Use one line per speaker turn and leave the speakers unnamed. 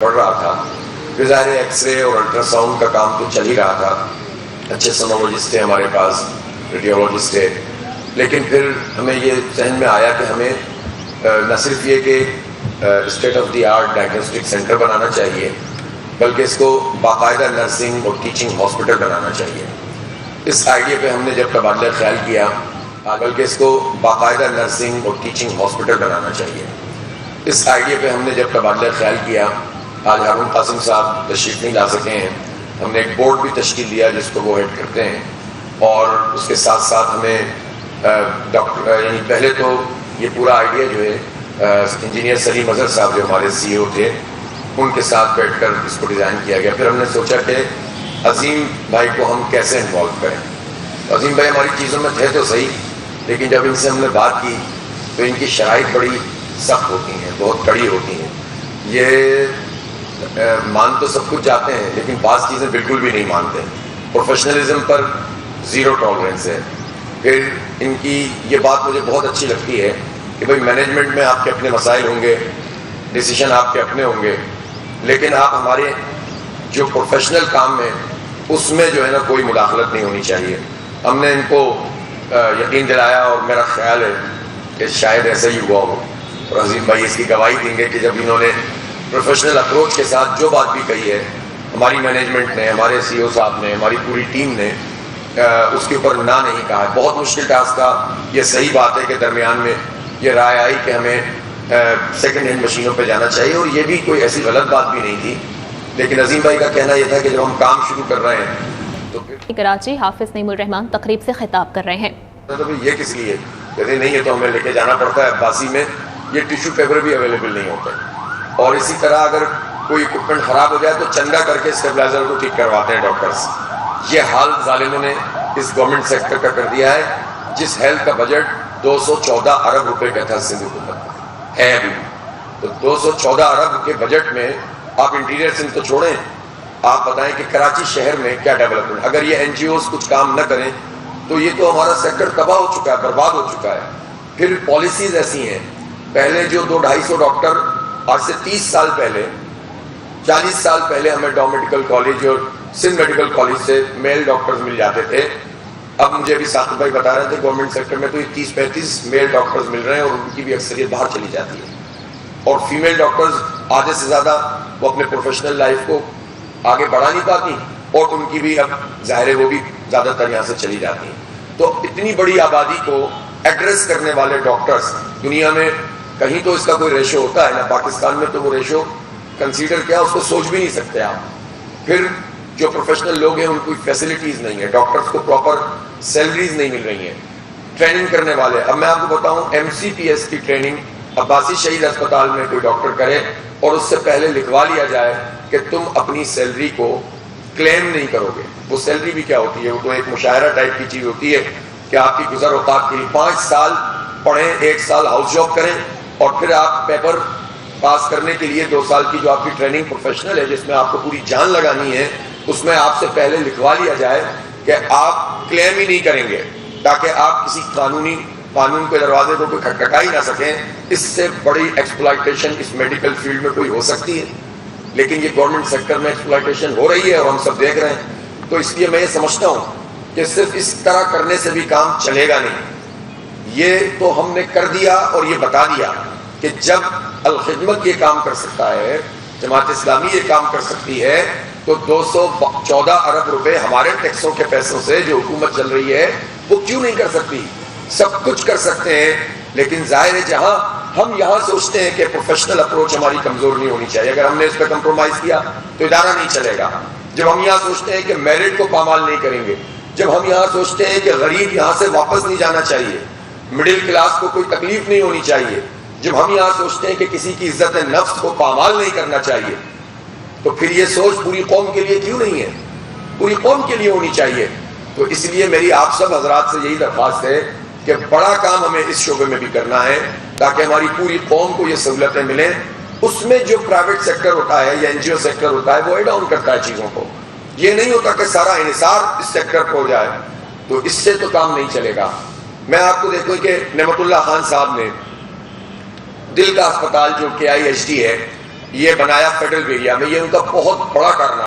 پڑھ رہا تھا، پھر ظاہر ایکس رے اور الٹرا ساؤنڈ کا کام تو چل ہی رہا تھا، اچھے سونولوجسٹ تھے ہمارے پاس، ریڈیولوجسٹ تھے، لیکن پھر ہمیں یہ ذہن میں آیا کہ ہمیں نہ صرف یہ کہ state of the art diagnostic centre بنانا چاہیے، بلکہ اس کو باقاعدہ نرسنگ اور ٹیچنگ ہاسپٹل بنانا چاہیے۔ اس آئیڈیا پہ ہم نے جب تبادلہ خیال کیا، بلکہ اس کو باقاعدہ نرسنگ اور ٹیچنگ ہاسپٹل بنانا چاہیے، اس آئیڈیا پہ ہم نے جب تبادلہ خیال کیا، آج ہارون قاسم صاحب تشریف نہیں لا سکے ہیں، ہم نے ایک بورڈ بھی تشکیل دیا جس کو وہ ہیڈ کرتے ہیں، اور اس کے ساتھ ساتھ ہمیں ڈاکٹر یعنی پہلے تو یہ پورا آئیڈیا جو ہے انجینئر سلیم اظہر صاحب جو ہمارے سی او تھے ان کے ساتھ بیٹھ کر اس کو ڈیزائن کیا گیا۔ پھر ہم نے سوچا کہ عظیم بھائی کو ہم کیسے انوالو کریں۔ عظیم بھائی ہماری چیزوں میں تھے تو صحیح، لیکن جب ان سے ہم نے بات کی تو ان کی شرائط بڑی سخت ہوتی ہیں، بہت کڑی ہوتی ہیں۔ یہ مان تو سب کچھ جاتے ہیں لیکن بعض چیزیں بالکل بھی نہیں مانتے، پروفیشنلزم پر زیرو ٹالرنس ہے۔ پھر ان کی یہ بات مجھے بہت اچھی لگتی ہے کہ بھائی مینجمنٹ میں آپ کے اپنے مسائل ہوں گے، ڈیسیشن آپ کے اپنے ہوں گے، لیکن آپ ہمارے جو پروفیشنل کام ہے اس میں جو ہے نا کوئی مداخلت نہیں ہونی چاہیے۔ ہم نے ان کو یقین دلایا، اور میرا خیال ہے کہ شاید ایسا ہی ہوا ہو، اور عظیم بھائی اس کی گواہی دیں گے کہ جب انہوں نے پروفیشنل اپروچ کے ساتھ جو بات بھی کہی ہے، ہماری مینجمنٹ نے، ہمارے سی او صاحب نے، ہماری پوری ٹیم نے اس کے اوپر نہ نہیں کہا ہے۔ بہت مشکل ٹاسک تھا، یہ صحیح بات ہے کہ درمیان میں یہ رائے آئی کہ ہمیں سیکنڈ ہینڈ مشینوں پہ جانا چاہیے، اور یہ بھی کوئی ایسی غلط بات بھی نہیں تھی، لیکن عظیم بھائی کا کہنا یہ تھا کہ جب ہم کام شروع کر رہے ہیں تو پھر
کراچی حافظ نعیم الرحمان تقریب سے خطاب کر رہے ہیں۔
تو یہ کس لیے کہتے نہیں، یہ تو ہمیں لے کے جانا پڑتا ہے، عباسی میں یہ ٹیشو پیپر بھی اویلیبل نہیں ہوتے، اور اسی طرح اگر کوئی اکوپمنٹ خراب ہو جائے تو چندہ کر کے اسٹیبلائزر کو ٹھیک کرواتے ہیں ڈاکٹرز۔ یہ حال ظالموں نے اس گورنمنٹ سیکٹر کا کر دیا ہے، جس ہیلتھ کا بجٹ 214 ارب روپے کا تھا سندھ حکومت ہے ابھی، تو 214 ارب کے بجٹ میں آپ انٹیریئر سندھ تو چھوڑیں، آپ بتائیں کہ کراچی شہر میں کیا ڈیولپمنٹ، اگر یہ این جی اوز کچھ کام نہ کریں تو یہ تو ہمارا سیکٹر تباہ ہو چکا ہے، برباد ہو چکا ہے۔ پھر پالیسیز ایسی ہیں، پہلے جو 200-250 ڈاکٹر آج سے 30 سال پہلے 40 سال پہلے ہمیں ڈاؤ میڈیکل کالج اور سندھ میڈیکل کالج سے میل ڈاکٹرز مل جاتے تھے، اب مجھے بھی ثاقب بھائی بتا رہے تھے گورنمنٹ سیکٹر میں تو یہ 30-35 میل ڈاکٹرز مل رہے ہیں، اور ان کی بھی اکثریت باہر چلی جاتی ہے، اور فیمیل ڈاکٹرز آدھے سے زیادہ وہ اپنے پروفیشنل لائف کو آگے بڑھا نہیں پاتی، اور ان کی بھی اب ظاہر ہے وہ بھی زیادہ تر یہاں سے چلی جاتی ہیں۔ تو اتنی بڑی آبادی کو ایڈریس کرنے والے ڈاکٹرز دنیا میں کہیں تو اس کا کوئی ریشو ہوتا ہے نا، پاکستان میں تو وہ ریشو کنسیڈر کیا اس کو سوچ بھی نہیں سکتے آپ۔ پھر جو پروفیشنل لوگ ہیں ان کو فیسلٹیز نہیں ہے، ڈاکٹرز کو پراپر سیلریز نہیں مل رہی ہیں، ٹریننگ کرنے والے، اب میں آپ کو بتاؤں ایم سی پی ایس کی ٹریننگ عباسی شہید اسپتال میں کوئی ڈاکٹر کرے اور اس سے پہلے لکھوا لیا جائے کہ تم اپنی سیلری کو کلیم نہیں کرو گے۔ وہ سیلری بھی کیا ہوتی ہے، وہ تو ایک مشاہرہ ٹائپ کی چیز ہوتی ہے کہ آپ کی گزر اوقات کے لیے 5 سال پڑھیں، 1 سال ہاؤس جاب کریں، اور پھر آپ پیپر پاس کرنے کے لیے 2 سال کی جو آپ کی ٹریننگ پروفیشنل ہے جس میں آپ کو پوری جان لگانی ہے، اس میں آپ سے پہلے لکھوا لیا جائے کہ آپ کلیم ہی نہیں کریں گے، تاکہ آپ کسی قانون کے دروازے کو کوئی کھٹکھٹا ہی نہ سکیں۔ اس سے بڑی ایکسپلائٹیشن اس میڈیکل فیلڈ میں کوئی ہو سکتی ہے، لیکن یہ گورنمنٹ سیکٹر میں ایکسپلائٹیشن ہو رہی ہے اور ہم سب دیکھ رہے ہیں۔ تو اس لیے میں یہ سمجھتا ہوں کہ صرف اس طرح کرنے سے بھی کام چلے گا نہیں، یہ تو ہم نے کر دیا اور یہ بتا دیا کہ جب الخدمت یہ کام کر سکتا ہے، جماعت اسلامی یہ کام کر سکتی ہے، تو 214 ارب روپے ہمارے ٹیکسوں کے پیسوں سے جو حکومت چل رہی ہے وہ کیوں نہیں کر سکتی؟ سب کچھ کر سکتے ہیں، لیکن ظاہر ہے جہاں ہم یہاں سوچتے ہیں کہ پروفیشنل اپروچ ہماری کمزور نہیں ہونی چاہیے، اگر ہم نے اس پہ کمپرومائز کیا تو ادارہ نہیں چلے گا۔ جب ہم یہاں سوچتے ہیں کہ میرٹ کو پامال نہیں کریں گے، جب ہم یہاں سوچتے ہیں کہ غریب یہاں سے واپس نہیں جانا چاہیے، مڈل کلاس کو کوئی تکلیف نہیں ہونی چاہیے، جب ہم یہاں سوچتے ہیں کہ کسی کی عزت نفس کو پامال نہیں کرنا چاہیے، تو پھر یہ سوچ پوری قوم کے لیے کیوں نہیں ہے؟ پوری قوم کے لیے ہونی چاہیے۔ تو اس لیے میری آپ سب حضرات سے یہی درخواست ہے کہ بڑا کام ہمیں اس شعبے میں بھی کرنا ہے تاکہ ہماری پوری قوم کو یہ سہولتیں ملیں۔ اس میں جو پرائیویٹ سیکٹر ہوتا ہے یا این جی او سیکٹر ہوتا ہے وہ ایڈ آن کرتا ہے چیزوں کو، یہ نہیں ہوتا کہ سارا انحصار اس سیکٹر پر ہو جائے، تو اس سے تو کام نہیں چلے گا۔ میں آپ کو دیکھوں کہ نعمت اللہ خان صاحب نے دل کا اسپتال جو کے آئی ایچ ڈی ہے، یہ بنایا فیڈرل ایریا میں، یہ ان کا بہت بڑا کارنامہ